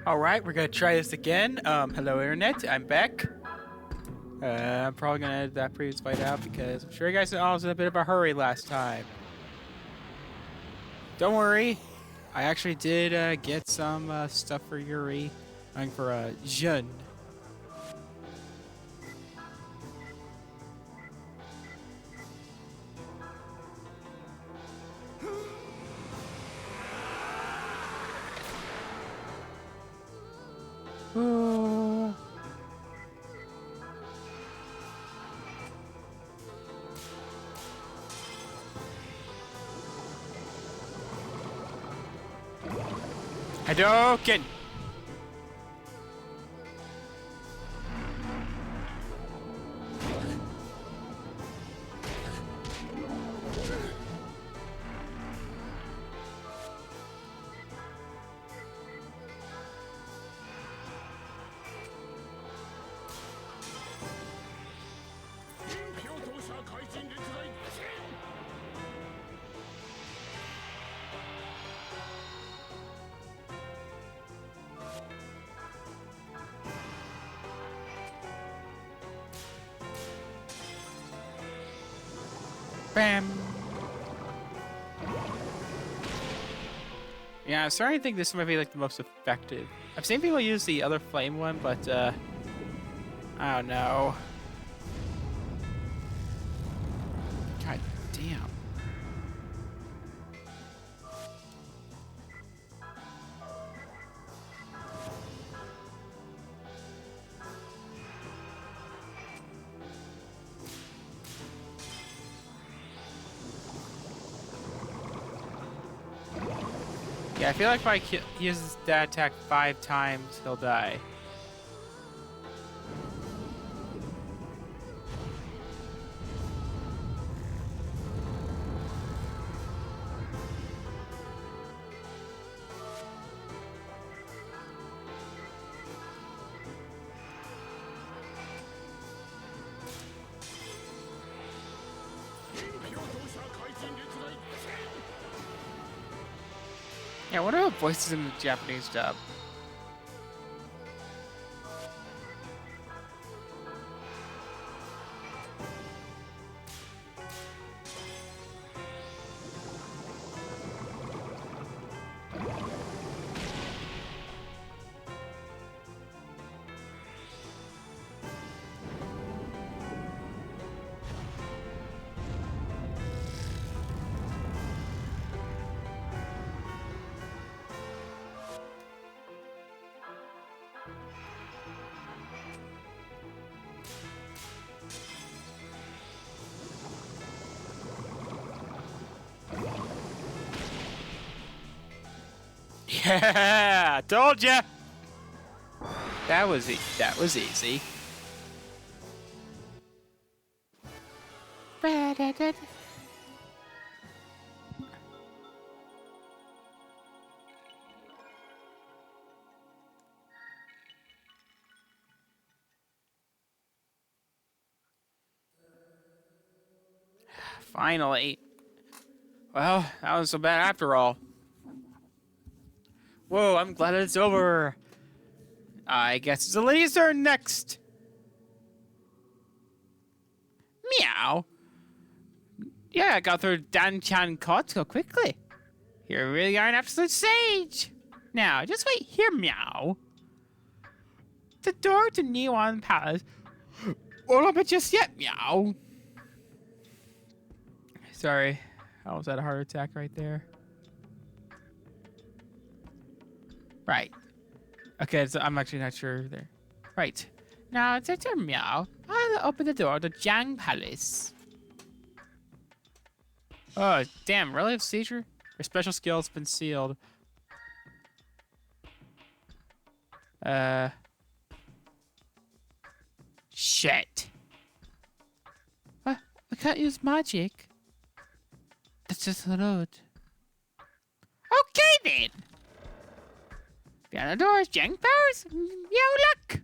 All right, we're gonna try this again. Hello, internet. I'm back. I'm probably gonna edit that previous fight out because I'm sure you guys I was in a bit of a hurry last time. Don't worry, I actually did get some stuff for Yuri. I'm for Jun. Oh. Hadouken! Bam! Yeah, I'm starting to think this might be like the most effective. I've seen people use the other flame one, but I don't know. God damn. Yeah, I feel like if I use that attack 5 times, he'll die. Yeah, I wonder what voices in the Japanese dub. Yeah, told ya. That was easy. Finally. Well, that wasn't so bad after all. Whoa, I'm glad it's over. I guess it's the lady's turn next. Meow. Yeah, I got through Dan-chan Kotsko quickly. You really are an absolute sage. Now, just wait here, meow. The door to Neon Palace won't open just yet, meow. Sorry, I almost had a heart attack right there. Right. Okay, so I'm actually not sure there. Right. Now, it's your turn, meow. I'll open the door to Jang Palace. Oh, damn, really? Seizure? Your special skill has been sealed. Shit. What? I can't use magic. That's just the road. Okay, then. Behind the doors, Jang Powers. Yo, luck.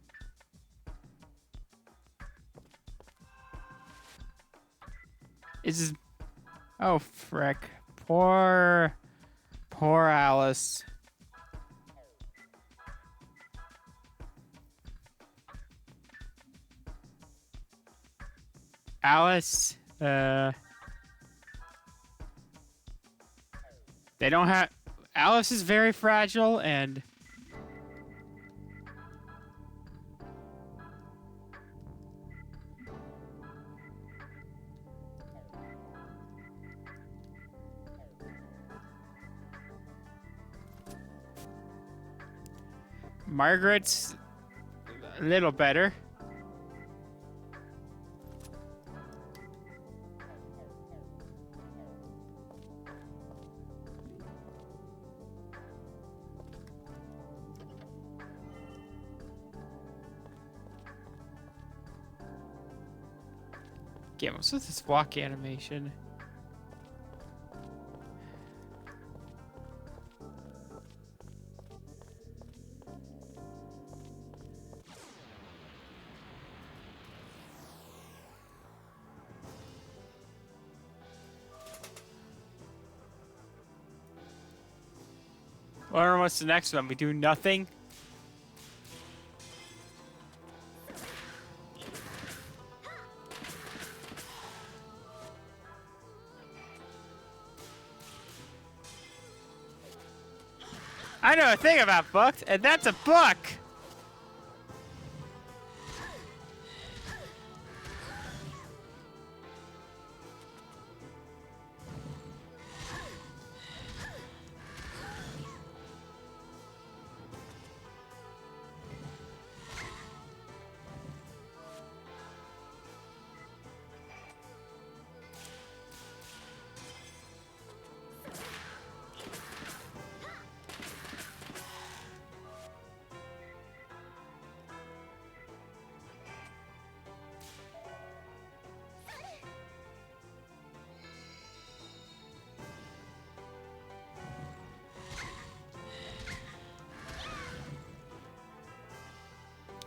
Is this... Oh, frick. Poor Alice. Alice, they don't have. Alice is very fragile, and Margaret's a little better. Yeah, what's with this walk animation? Or what's the next one? We do nothing? I know a thing about books, and that's a book!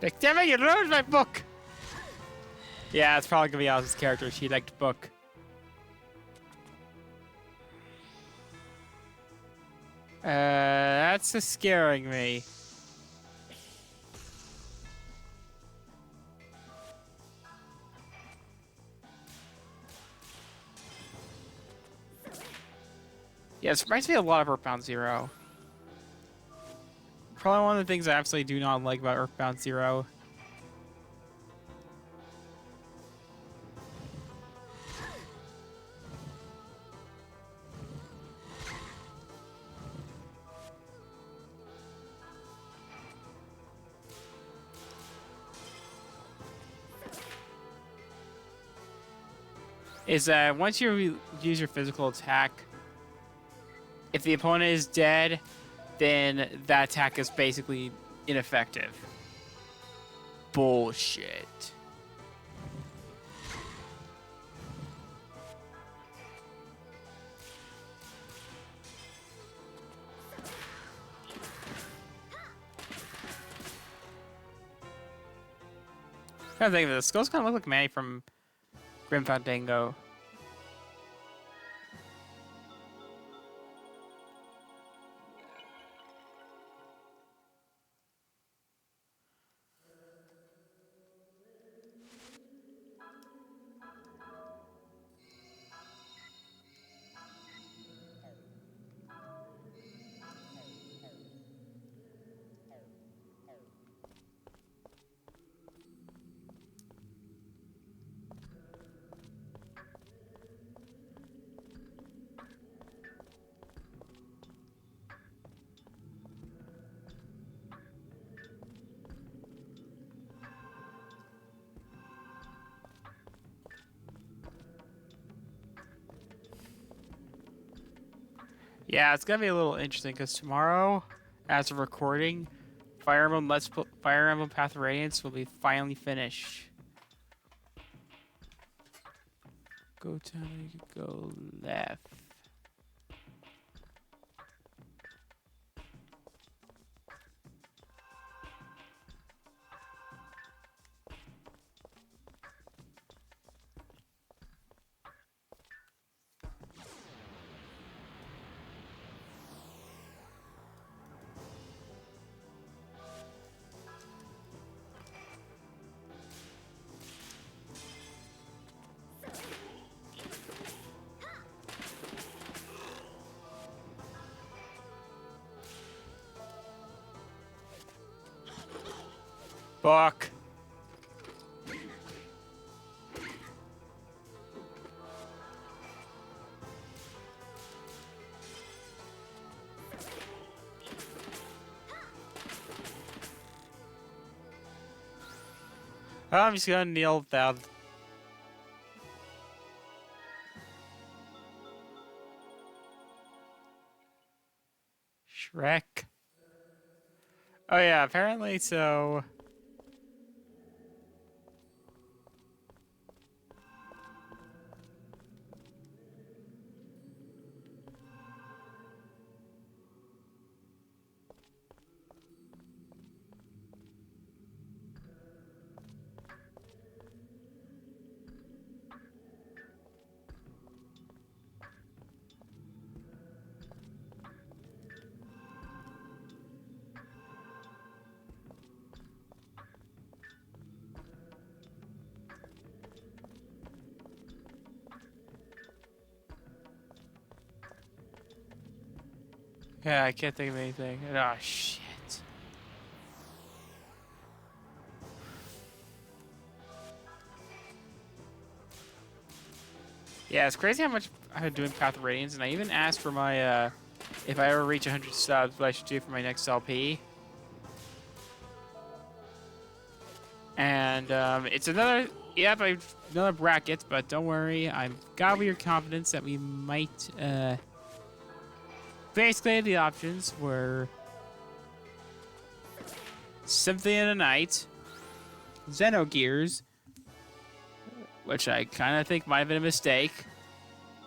Like, damn it, you ruined my book! Yeah, it's probably gonna be Alice's character. She liked book. That's just scaring me. Yeah, this reminds me a lot of Earthbound Zero. Probably one of the things I absolutely do not like about Earthbound Zero. Is that once you use your physical attack, if the opponent is dead, then that attack is basically ineffective. Bullshit. Kind of think of this. Skulls kind of look like Manny from Grim Fandango. Yeah, it's gonna be a little interesting because tomorrow, as of recording, Fire Emblem Path of Radiance will be finally finished. Go down, go left. Book. I'm just gonna kneel down. Shrek. Oh yeah, apparently so. Yeah, I can't think of anything. Oh shit. Yeah, it's crazy how much I've been doing Path of Radiance, and I even asked for my, if I ever reach 100 subs, what I should do for my next LP. And, it's another, yep, another bracket, but don't worry, I've got weird confidence that we might, basically the options were Symphony of the Night, Xenogears, which I kind of think might have been a mistake.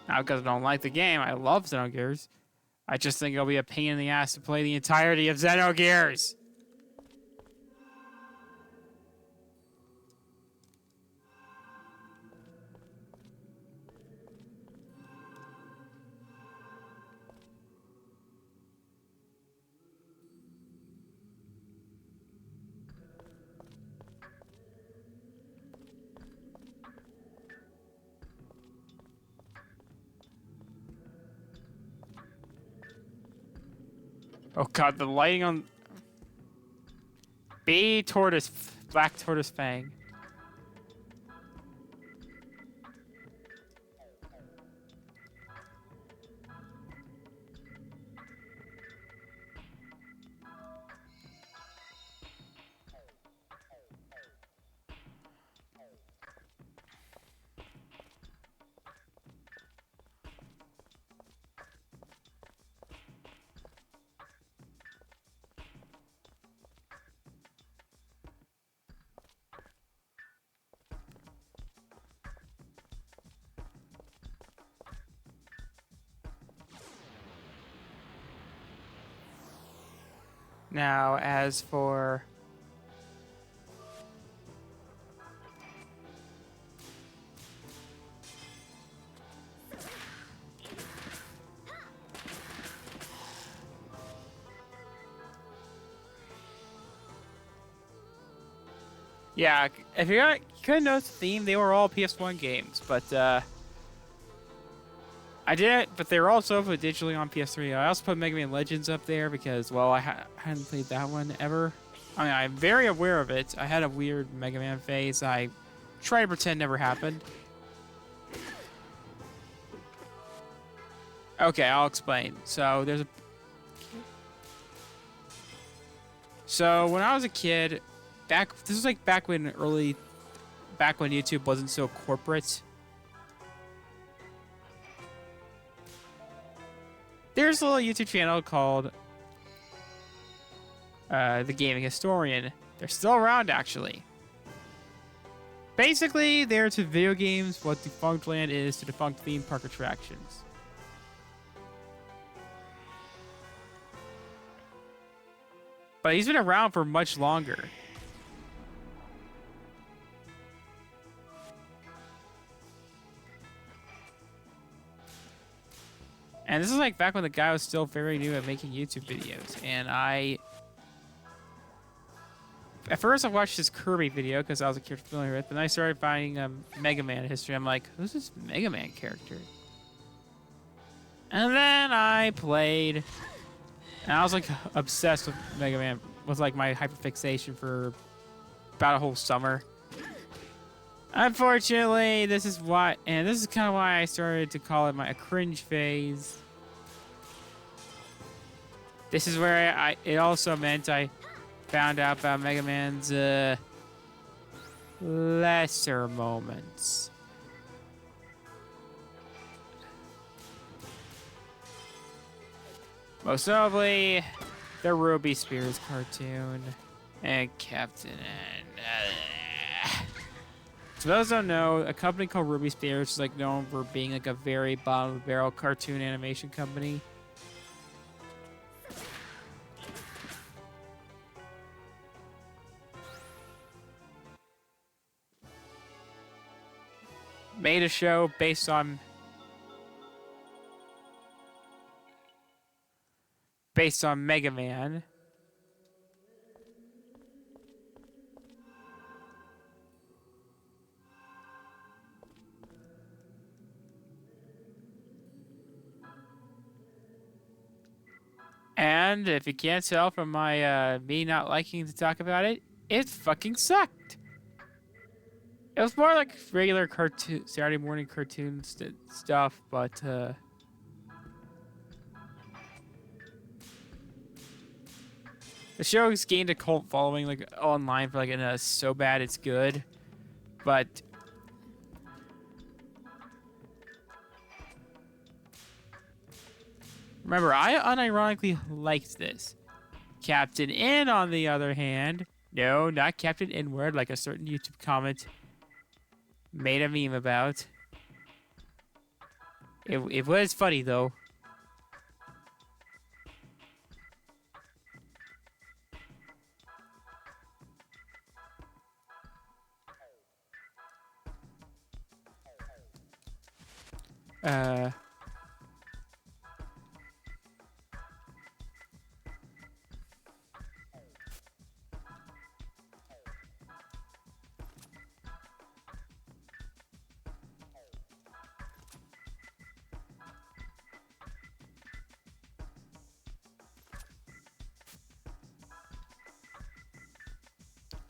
Not because I don't like the game. I love Xenogears. I just think it'll be a pain in the ass to play the entirety of Xenogears. Oh god, the lighting on... Black Tortoise Fang. Now, as for... Yeah, if you couldn't notice the theme, they were all PS1 games, but I did it, but they were also put digitally on PS3. I also put Mega Man Legends up there because, well, I hadn't played that one ever. I mean, I'm very aware of it. I had a weird Mega Man phase. I try to pretend never happened. Okay, I'll explain. So there's a... So when I was a kid, this was like back when YouTube wasn't so corporate. There's a little YouTube channel called The Gaming Historian. They're still around, actually. Basically, they're to video games what Defunct Land is to defunct theme park attractions. But he's been around for much longer. And this is like back when the guy was still very new at making YouTube videos. And at first I watched his Kirby video because I was a kid familiar with, but then I started finding Mega Man history. I'm like, who's this Mega Man character? And then I played, and I was like obsessed with Mega Man. Was like my hyperfixation for about a whole summer. Unfortunately, this is why, and this is kind of why I started to call it a cringe phase. This is where it also meant I found out about Mega Man's lesser moments. Most notably, the Ruby Spears cartoon and Captain So those who don't know, a company called Ruby Spears is like known for being like a very bottom of the barrel cartoon animation company. Made a show based on Mega Man. And if you can't tell from my me not liking to talk about it, it fucking sucked. It was more like regular cartoon Saturday morning cartoon stuff, but the show's gained a cult following like online for like in a so bad it's good, but remember, I unironically liked this. Captain N, on the other hand, no, not Captain N-word, like a certain YouTube comment made a meme about. It was funny, though.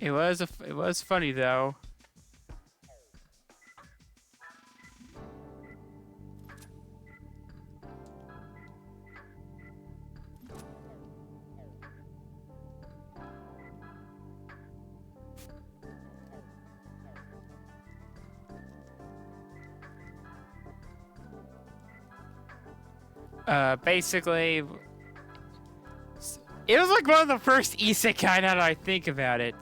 It was funny though. Basically, it was like one of the first isekai now that I think about it.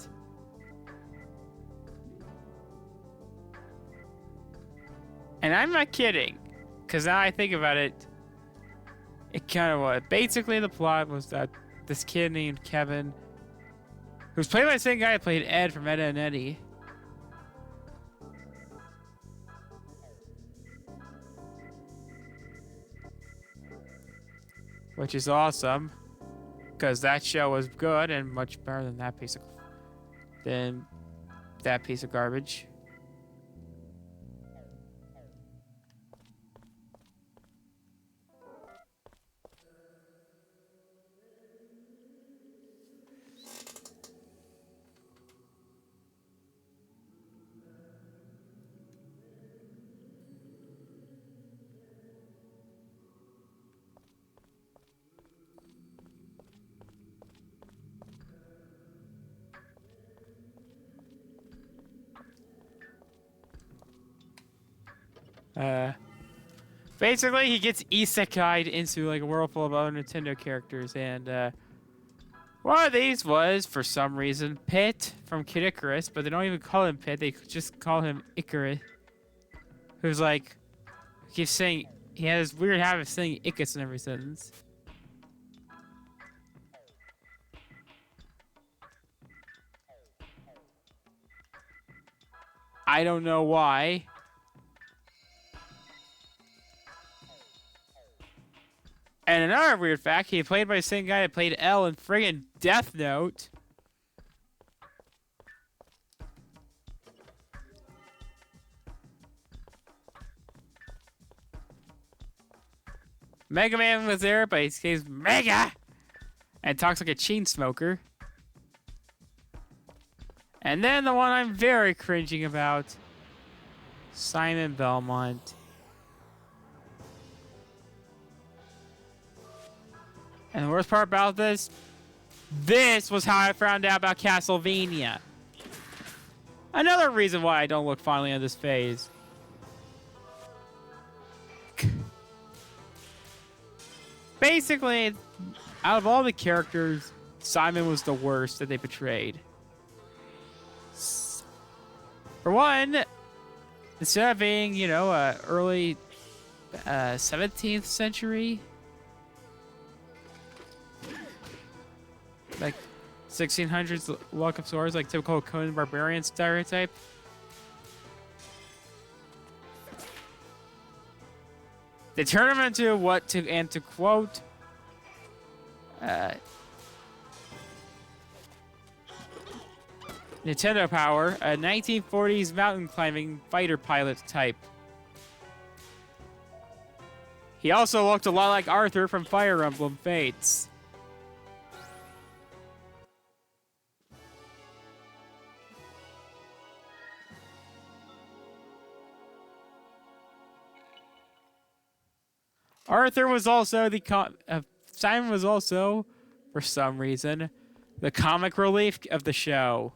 And I'm not kidding, because now I think about it, it kind of was. Basically, the plot was that this kid named Kevin, who's played by the same guy who played Ed from Ed, Edd n Eddy, which is awesome, because that show was good and much better than that piece of garbage. Basically, he gets isekai'd into like a world full of other Nintendo characters, and one of these was, for some reason, Pit from Kid Icarus, but they don't even call him Pit, they just call him Icarus. Who's like, keeps saying, he has this weird habit of saying Icarus in every sentence. I don't know why. And another weird fact, he played by the same guy that played L in friggin' Death Note. Mega Man was there, but he says Mega! And talks like a chain smoker. And then the one I'm very cringing about, Simon Belmont. And the worst part about this was how I found out about Castlevania. Another reason why I don't look fondly on this phase. Basically, out of all the characters, Simon was the worst that they portrayed. For one, instead of being, you know, early 17th century, like 1600s luck of swords, like typical Conan Barbarian stereotype. They turn him into and to quote, Nintendo Power, a 1940s mountain climbing fighter pilot type. He also looked a lot like Arthur from Fire Emblem Fates. Arthur was also Simon was also, for some reason, the comic relief of the show.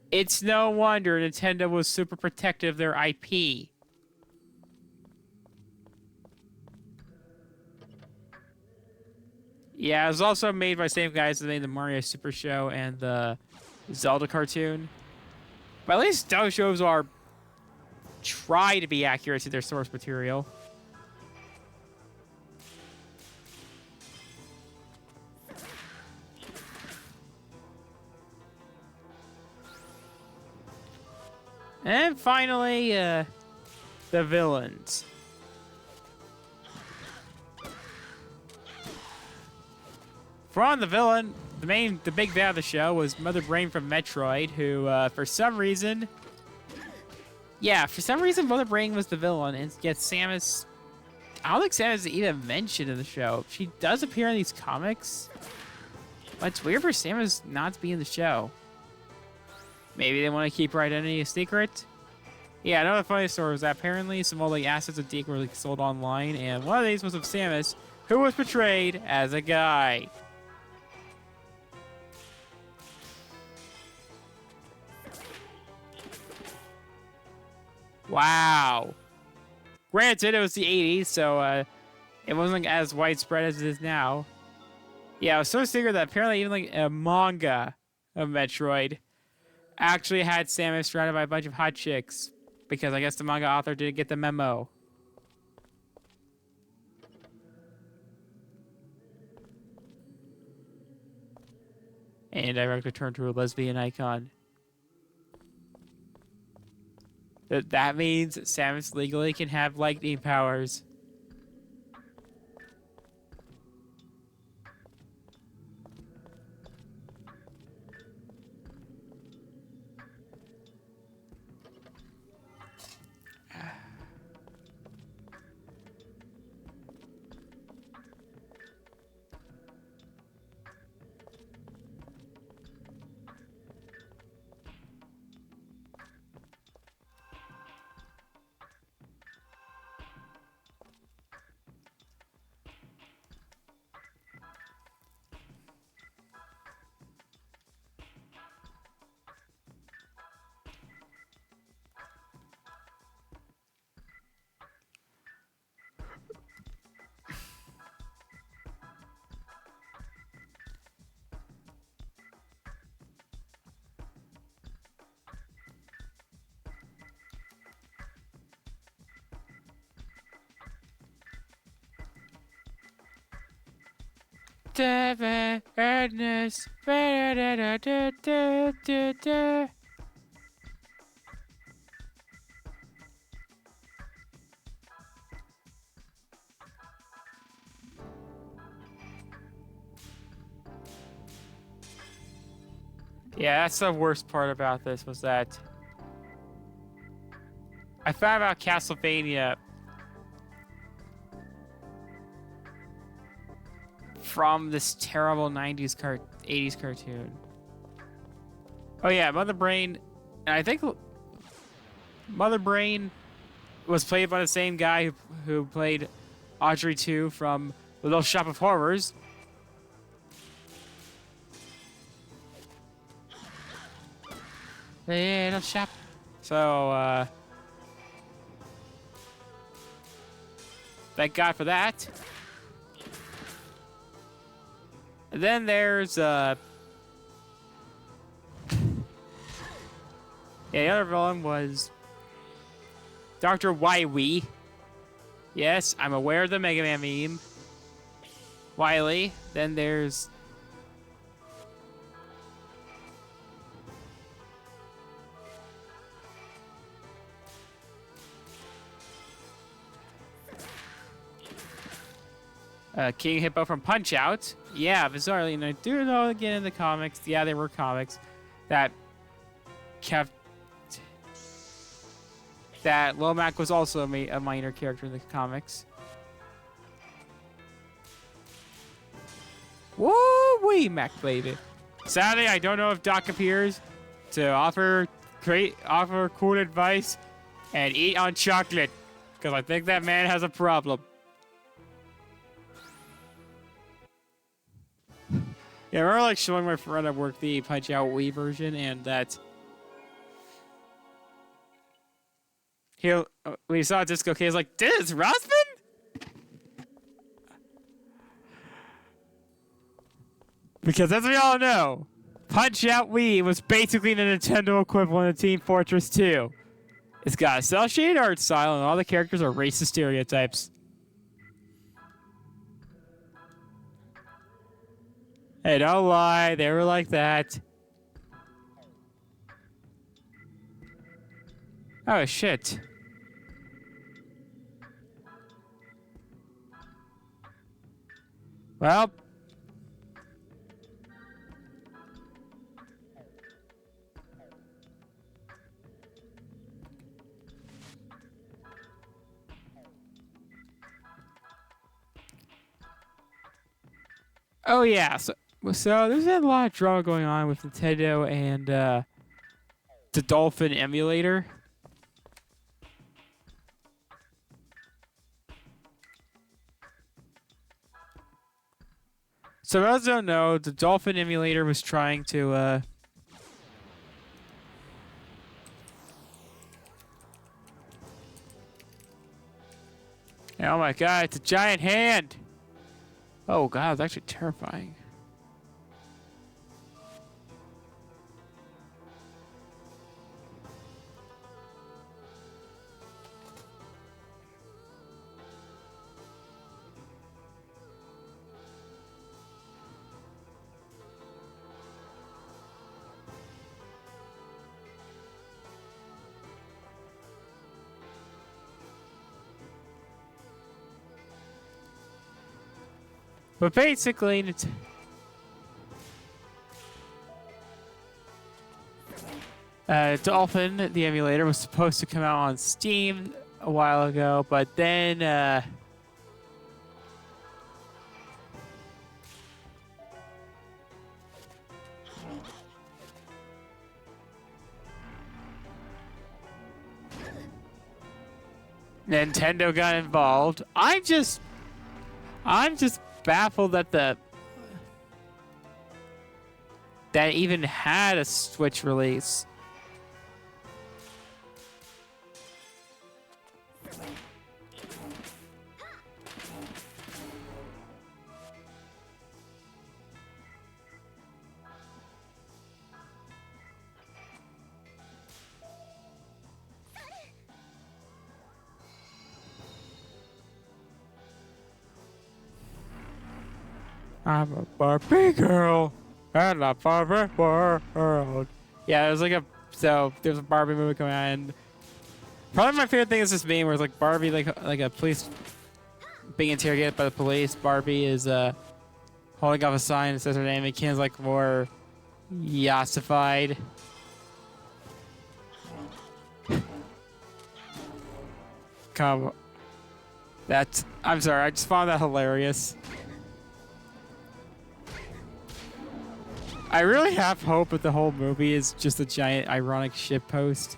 It's no wonder Nintendo was super protective of their IP. Yeah, it was also made by the same guys that made the Mario Super Show and the Zelda cartoon. But at least those shows try to be accurate to their source material. And finally, the villains. From the villain, the big bad of the show was Mother Brain from Metroid, who, for some reason, Mother Brain was the villain, and yet Samus, I don't think Samus is even mentioned in the show. She does appear in these comics, but it's weird for Samus not to be in the show. Maybe they want to keep her identity a secret? Yeah, another funny story was that apparently some of the assets of Deke were sold online, and one of these was of Samus, who was portrayed as a guy. Wow. Granted, it was the 80s, so it wasn't as widespread as it is now. Yeah, it was so secret that apparently even like a manga of Metroid actually had Samus surrounded by a bunch of hot chicks, because I guess the manga author didn't get the memo. And directly turned to a lesbian icon. That means Samus legally can have lightning powers. Madness. Yeah, that's the worst part about this, was that I found out Castlevania from this terrible 80s cartoon. Oh yeah, Mother Brain, and I think Mother Brain was played by the same guy who played Audrey 2 from Little Shop of Horrors. Little Shop. So, thank God for that. And then there's, yeah, the other villain was Dr. Wily. Yes, I'm aware of the Mega Man meme. Wily. Then there's King Hippo from Punch-Out. Yeah, bizarrely, and I do know again in the comics, yeah, there were comics that kept that Lomac was also a minor character in the comics. Woo-wee, Mac baby. Sadly, I don't know if Doc appears to offer cool advice and eat on chocolate, because I think that man has a problem. Yeah, I remember like showing my friend at work the Punch-Out Wii version, and that when he saw Disco K, he's like, "This is Rosman?" Because as we all know, Punch-Out Wii was basically the Nintendo equivalent of Team Fortress 2. It's got a cel-shaded art style, and all the characters are racist stereotypes. Hey, don't lie. They were like that. Oh, shit. Well. Oh, yeah. So there's a lot of drama going on with Nintendo and the Dolphin emulator. So for those who don't know, the Dolphin emulator was trying to oh my god, it's a giant hand! Oh god, it's actually terrifying. But basically, it's Dolphin, the emulator, was supposed to come out on Steam a while ago, but then Nintendo got involved. I'm just baffled that that even had a Switch release. I'm a Barbie girl and a Barbie world. Yeah, there's like there's a Barbie movie coming out, and probably my favorite thing is this meme where it's like Barbie like a police being interrogated by the police. Barbie is holding up a sign that says her name, and Ken's like more yassified. I'm sorry, I just found that hilarious. I really have hope that the whole movie is just a giant ironic shit post.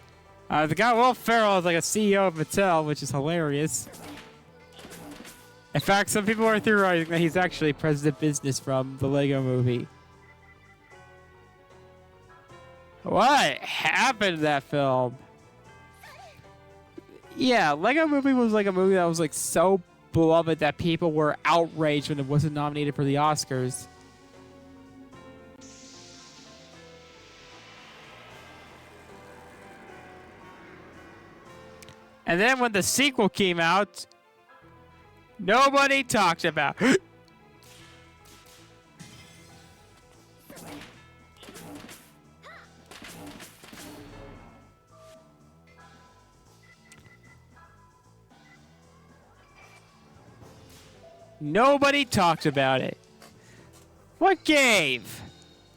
The guy Will Ferrell is like a CEO of Mattel, which is hilarious. In fact, some people are theorizing that he's actually President Business from the Lego Movie. What happened to that film? Yeah, Lego Movie was like a movie that was like so beloved that people were outraged when it wasn't nominated for the Oscars. And then when the sequel came out, nobody talked about it. Nobody talked about it. What gave?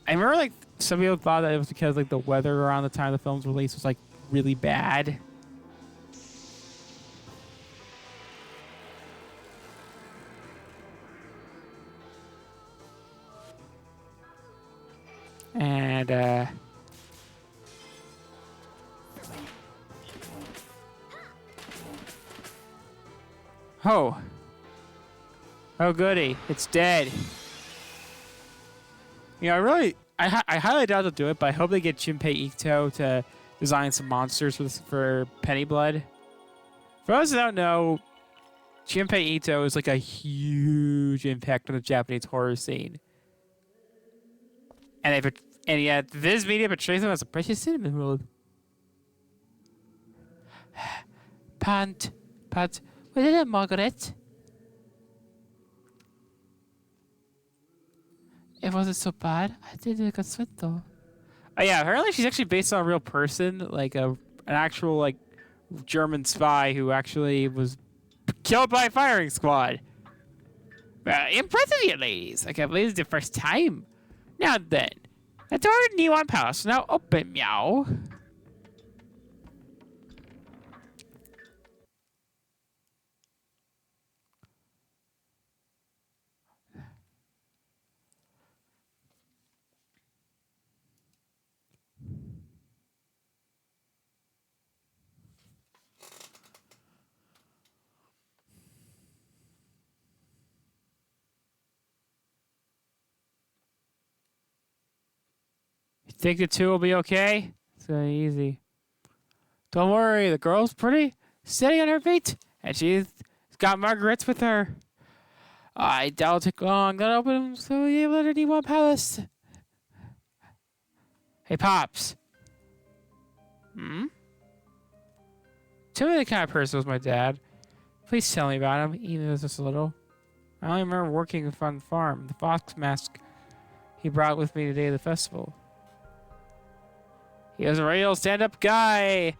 I remember like some people thought that it was because like the weather around the time the film's release was like really bad. And oh goody, it's dead. You know, I highly doubt they'll do it, but I hope they get Junpei Ito to design some monsters for Pennyblood. For those who don't know, Junpei Ito is like a huge impact on the Japanese horror scene. And yet, Viz Media portrays him as a precious cinnamon roll. Pant, what is it, Margaret? It wasn't so bad. I did like a sweat though. Oh yeah, apparently she's actually based on a real person, like an actual like German spy who actually was killed by a firing squad. Impressive, you ladies. I can't believe it's the first time. Now then, the door to Neon Palace is now open, meow. You think the two will be okay? It's gonna be easy. Don't worry, the girl's pretty steady on her feet, and she's got Margaret's with her. I doubt it'll take long. That'll open so we able to Neon Palace. Hey, Pops. Tell me the kind of person was my dad. Please tell me about him, even if it's just a little. I only remember working on the farm. The fox mask he brought with me the day of the festival. He was a real stand-up guy.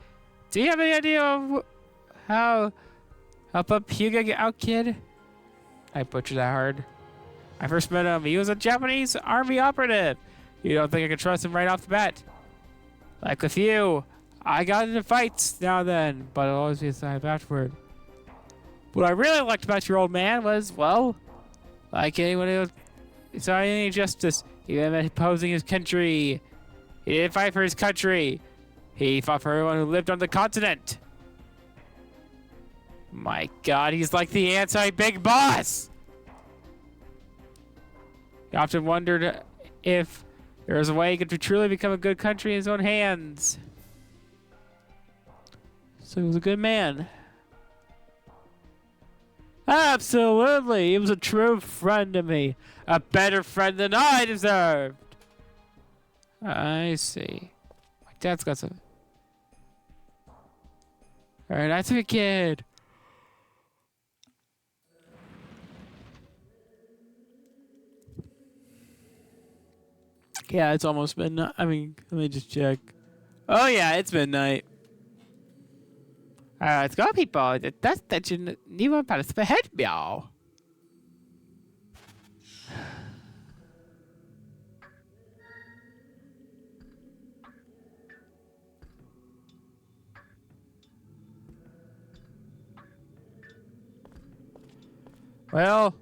Do you have any idea of how help up Hugo get out, kid? I butchered that hard. I first met him. He was a Japanese army operative. You don't think I could trust him right off the bat? Like with you, I got into fights now and then, but it'll always be a sign afterward. What I really liked about your old man was, well, like anyone who saw any injustice, he didn't opposing his country. He didn't fight for his country. He fought for everyone who lived on the continent. My God, he's like the anti-big boss. He often wondered if there was a way he could truly become a good country in his own hands. So he was a good man. Absolutely. He was a true friend to me. A better friend than I deserved. I see. My dad's got some. Alright, I took a kid. Yeah, it's almost midnight. I mean, let me just check. Oh yeah, it's midnight. Alright, let's go, people. That's your new palace for head, meow. Well,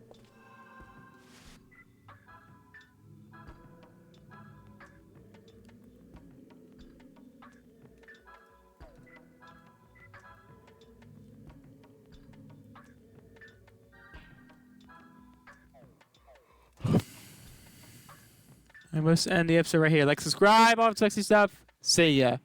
I must end the episode right here. Like, subscribe, all the sexy stuff. See ya.